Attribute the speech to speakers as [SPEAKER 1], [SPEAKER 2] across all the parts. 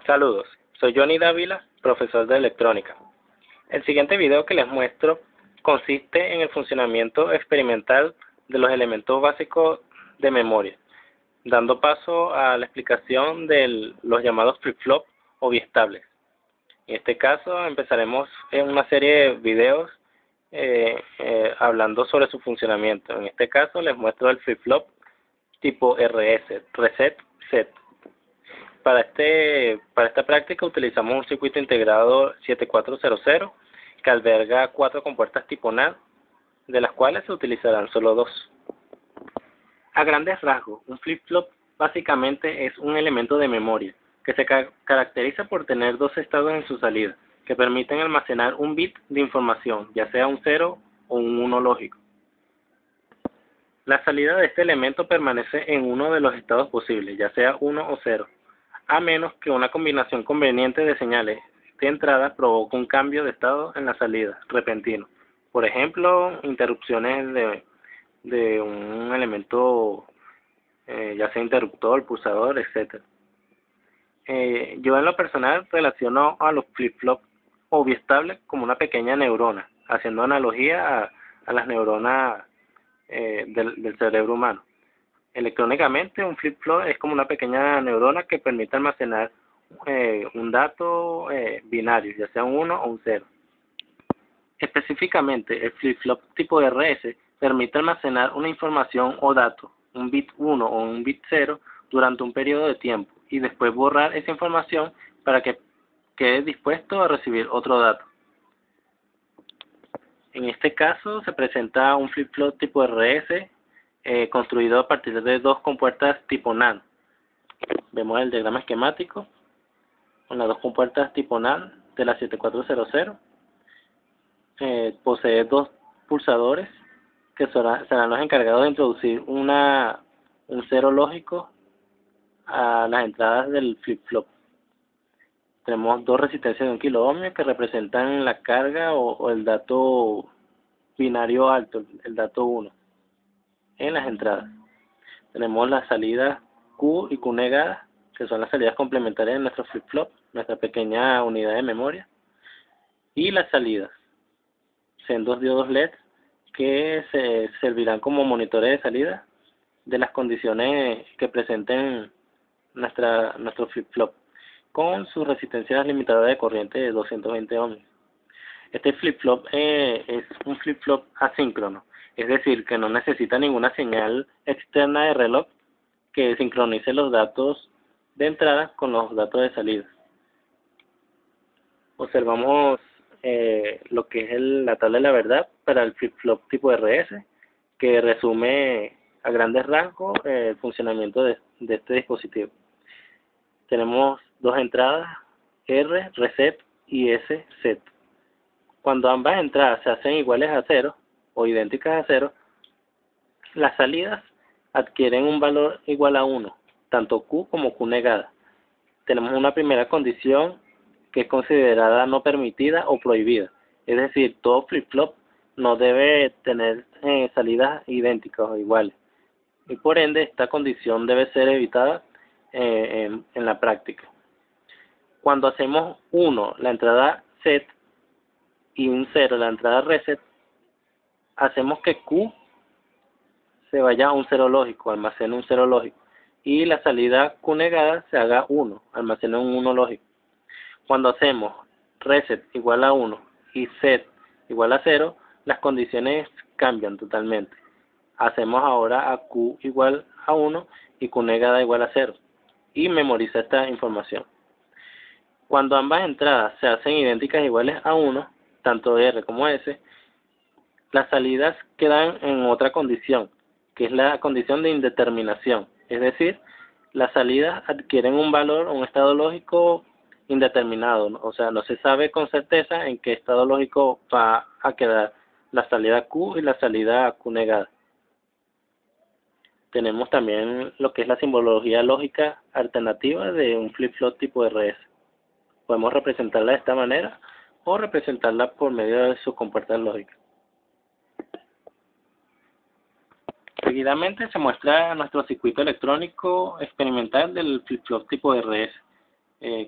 [SPEAKER 1] Saludos, soy Johnny Dávila, profesor de electrónica. El siguiente video que les muestro consiste en el funcionamiento experimental de los elementos básicos de memoria, dando paso a la explicación de los llamados flip-flop o biestables. En este caso empezaremos en una serie de videos hablando sobre su funcionamiento. En este caso les muestro el flip-flop tipo RS, Reset Set. Para esta práctica utilizamos un circuito integrado 7400 que alberga 4 compuertas tipo NAND, de las cuales se utilizarán solo 2. A grandes rasgos, un flip-flop básicamente es un elemento de memoria que se caracteriza por tener 2 estados en su salida, que permiten almacenar un bit de información, ya sea un 0 o un 1 lógico. La salida de este elemento permanece en uno de los estados posibles, ya sea 1 o 0, a menos que una combinación conveniente de señales de entrada provoque un cambio de estado en la salida, repentino. Por ejemplo, interrupciones de un elemento, ya sea interruptor, pulsador, etc. Yo en lo personal relaciono a los flip-flop o biestables como una pequeña neurona, haciendo analogía a las neuronas del cerebro humano. Electrónicamente, un flip-flop es como una pequeña neurona que permite almacenar un dato binario, ya sea un 1 o un 0. Específicamente, el flip-flop tipo RS permite almacenar una información o dato, un bit 1 o un bit 0, durante un periodo de tiempo y después borrar esa información para que quede dispuesto a recibir otro dato. En este caso se presenta un flip-flop tipo RS construido a partir de 2 compuertas tipo NAND. Vemos el diagrama esquemático con las 2 compuertas tipo NAND de la 7400. Posee 2 pulsadores que serán los encargados de introducir un 0 lógico a las entradas del flip-flop. Tenemos 2 resistencias de 1 kiloohmio que representan la carga o el dato binario alto, el dato 1, en las entradas. Tenemos las salidas Q y Q negada, que son las salidas complementarias de nuestro flip-flop, nuestra pequeña unidad de memoria. Y las salidas, sendos diodos LED que se servirán como monitores de salida de las condiciones que presenten nuestro flip-flop, con sus resistencias limitadoras de corriente de 220 ohms. Este flip-flop es un flip-flop asíncrono, es decir, que no necesita ninguna señal externa de reloj que sincronice los datos de entrada con los datos de salida. Observamos lo que es la tabla de la verdad para el flip-flop tipo RS, que resume a grandes rasgos el funcionamiento de este dispositivo. Tenemos 2 entradas, R, reset, y S, set. Cuando ambas entradas se hacen iguales a 0 o idénticas a 0, las salidas adquieren un valor igual a 1, tanto Q como Q negada. Tenemos una primera condición que es considerada no permitida o prohibida, es decir, todo flip-flop no debe tener salidas idénticas o iguales, y por ende esta condición debe ser evitada en la práctica. Cuando hacemos 1 la entrada set y un 0 la entrada reset, hacemos que Q se vaya a un 0 lógico, almacene un 0 lógico, y la salida Q negada se haga 1, almacene un 1 lógico. Cuando hacemos reset igual a 1 y set igual a 0, las condiciones cambian totalmente. Hacemos ahora a Q igual a 1 y Q negada igual a 0, y memoriza esta información. Cuando ambas entradas se hacen idénticas iguales a 1, tanto R como S, las salidas quedan en otra condición, que es la condición de indeterminación. Es decir, las salidas adquieren un valor, un estado lógico indeterminado, ¿no? O sea, no se sabe con certeza en qué estado lógico va a quedar la salida Q y la salida Q negada. Tenemos también lo que es la simbología lógica alternativa de un flip-flop tipo RS. Podemos representarla de esta manera o representarla por medio de sus compuertas lógicas. Seguidamente se muestra nuestro circuito electrónico experimental del flip-flop tipo RS.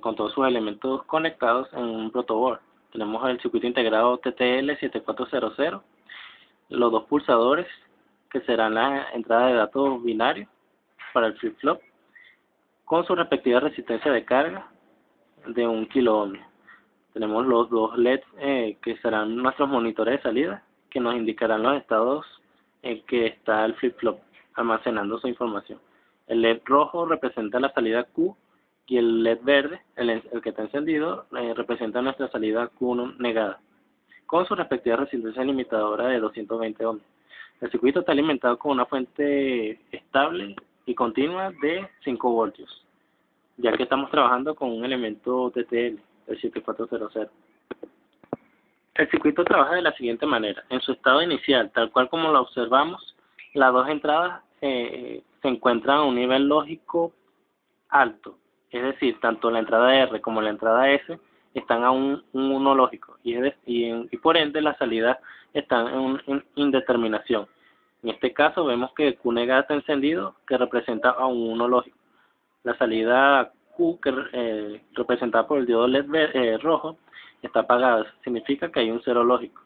[SPEAKER 1] con todos sus elementos conectados en un protoboard. Tenemos el circuito integrado TTL7400, los dos pulsadores que serán la entrada de datos binarios para el flip-flop, con su respectiva resistencia de carga de 1 kilo-ohm. Tenemos los dos LEDs que serán nuestros monitores de salida, que nos indicarán los estados en que está el flip-flop almacenando su información. El LED rojo representa la salida Q y el LED verde, el que está encendido, representa nuestra salida Q1 negada, con su respectiva resistencia limitadora de 220 ohms. El circuito está alimentado con una fuente estable y continua de 5 voltios, ya que estamos trabajando con un elemento TTL, el 7400. El circuito trabaja de la siguiente manera. En su estado inicial, tal cual como lo observamos, las dos entradas se encuentran a un nivel lógico alto, es decir, tanto la entrada R como la entrada S están a un 1 lógico y por ende las salidas están en indeterminación. En este caso vemos que Q negada está encendido, que representa a un 1 lógico. La salida Q, que representada por el diodo LED rojo, está apagada. Significa que hay un 0 lógico.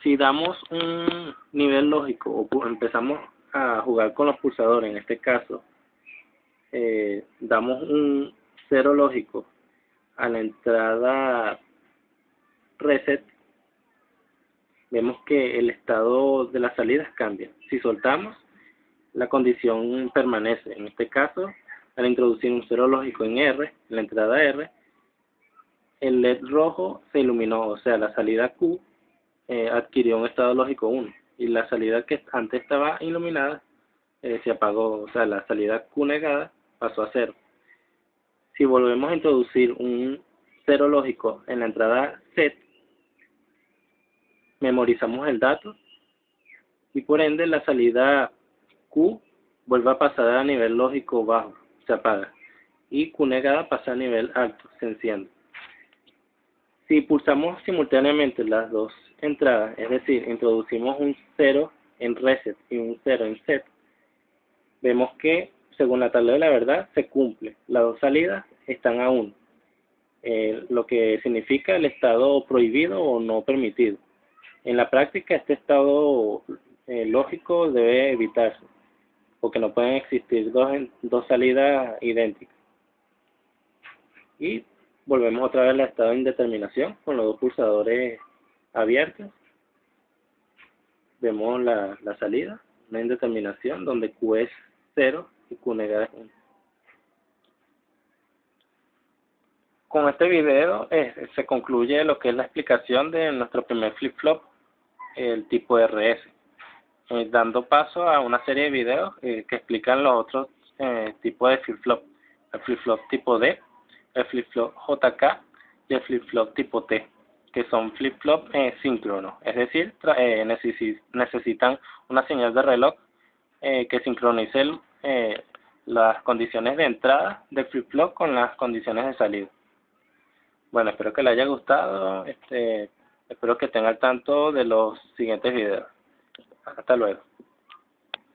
[SPEAKER 1] Si damos un nivel lógico o empezamos a jugar con los pulsadores, en este caso, damos un 0 lógico a la entrada reset, vemos que el estado de las salidas cambia. Si soltamos, la condición permanece. En este caso, al introducir un 0 lógico en R, en la entrada R, el LED rojo se iluminó, o sea, la salida Q adquirió un estado lógico 1 y la salida que antes estaba iluminada se apagó, o sea, la salida Q negada pasó a 0. Si volvemos a introducir un 0 lógico en la entrada Z, memorizamos el dato y por ende la salida Q vuelve a pasar a nivel lógico bajo, se apaga, y Q negada pasa a nivel alto, se enciende. Si pulsamos simultáneamente las dos entradas, es decir, introducimos un 0 en reset y un 0 en set, vemos que según la tabla de la verdad se cumple, las dos salidas están a 1, lo que significa el estado prohibido o no permitido. En la práctica este estado lógico debe evitarse, porque no pueden existir dos salidas idénticas. Y volvemos otra vez al estado de indeterminación con los dos pulsadores abiertos. Vemos la salida, una indeterminación donde Q es 0 y Q negada es 1. Con este video se concluye lo que es la explicación de nuestro primer flip-flop, el tipo RS, dando paso a una serie de videos que explican los otros tipos de flip-flop, el flip-flop tipo D, el flip-flop JK y el flip-flop tipo T, que son flip-flop síncronos, es decir, necesitan una señal de reloj que sincronice las condiciones de entrada del flip-flop con las condiciones de salida. Bueno, espero que les haya gustado, espero que estén al tanto de los siguientes videos. Hasta luego.